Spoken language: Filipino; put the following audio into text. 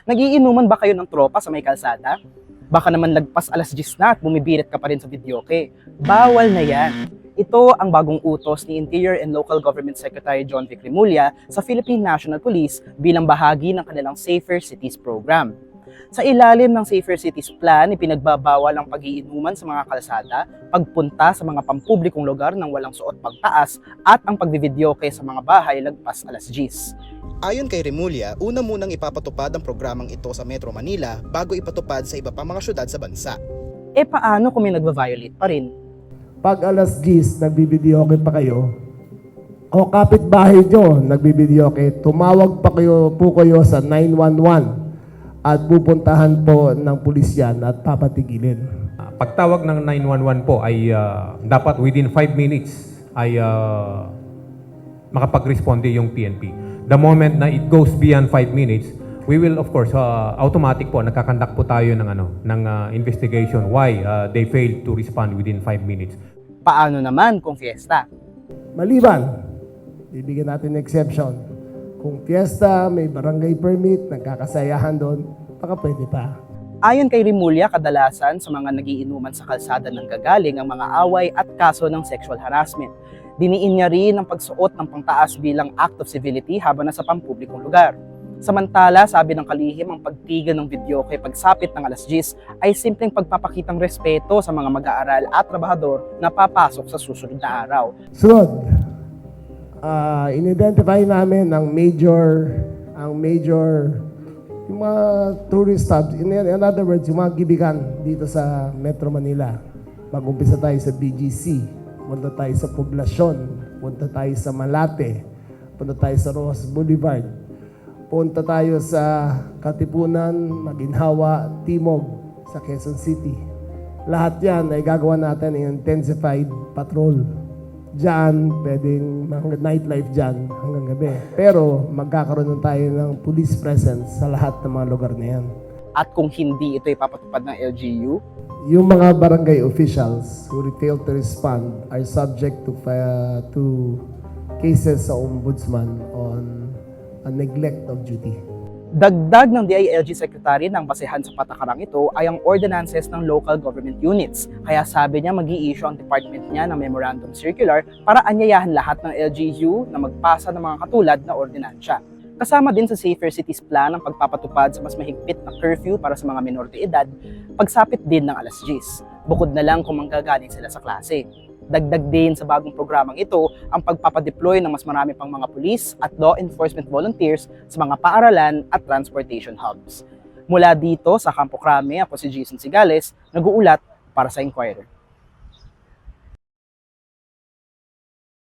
Nagiinuman ba kayo ng tropa sa may kalsada? Baka naman lagpas alas 10 na at bumibirit ka pa rin sa videoke. Bawal na yan. Ito ang bagong utos ni Interior and Local Government Secretary John Vic Remulla sa Philippine National Police bilang bahagi ng kanilang Safer Cities program. Sa ilalim ng Safer Cities Plan, ipinagbabawal ang pag-iinuman sa mga kalsada, pagpunta sa mga pampublikong lugar ng walang suot pagtaas at ang pagbividyoke sa mga bahay lagpas alas 10. Ayon kay Remulla, una munang ipapatupad ang programang ito sa Metro Manila bago ipatupad sa iba pang mga syudad sa bansa. Paano kung may nagva-violate pa rin? Pag alas 10, nagbibidyoke pa kayo, o kapitbahay nyo, nagbibidyoke, tumawag pa po kayo sa 911 at pupuntahan po ng pulisyan at papatigilin. Pagtawag ng 911 po ay dapat within 5 minutes ay makapag-responde yung PNP. The moment na it goes beyond 5 minutes, we will of course automatic po nagkakandak po tayo ng investigation why they failed to respond within 5 minutes. Paano naman kung fiesta? Maliban, bibigyan natin ng exception. Kung fiesta, may barangay permit, nagkakasayahan doon, baka pwede pa. Ayon kay Remulla, kadalasan sa mga nagiinuman sa kalsada ng gagaling ang mga away at kaso ng sexual harassment. Diniin niya rin ang pagsuot ng pangtaas bilang act of civility habang nasa pampublikong lugar. Samantala, sabi ng kalihim, ang pagtigil ng videoke pagsapit ng alas 10 ay simpleng pagpapakitang respeto sa mga mag-aaral at trabahador na papasok sa susunod na araw. Sunod, in-identify namin ang major, yung mga tourist hubs, in other words, yung mga gibigan dito sa Metro Manila. Mag-umpisa tayo sa BGC, punta tayo sa Poblacion, punta tayo sa Malate, punta tayo sa Rojas Boulevard, punta tayo sa Katipunan, Maginhawa, Timog, sa Quezon City. Lahat yan ay gagawa natin ng intensified patrol. Diyan, pwedeng nightlife dyan hanggang gabi. Pero magkakaroon tayo ng police presence sa lahat ng mga lugar na yan. At kung hindi ito ipapatupad ng LGU, Yung mga barangay officials who fail to respond are subject to cases sa ombudsman on a neglect of duty. dagdag ng DILG Secretary ng basehan sa patakarang ito ay ang ordinances ng local government units. Kaya sabi niya mag-i-issue ang department niya ng memorandum circular para anyayahan lahat ng LGU na magpasa ng mga katulad na ordinansya. Kasama din sa Safer Cities Plan ang pagpapatupad sa mas mahigpit na curfew para sa mga minor de edad, pagsapit din ng alas 10, bukod na lang kung manggagaling sila sa klase. Dagdag din sa bagong programang ito ang pagpapadeploy ng mas marami pang mga pulis at law enforcement volunteers sa mga paaralan at transportation hubs. Mula dito sa Campo Crame, ako si Jason Sigales, nag-uulat para sa Inquirer.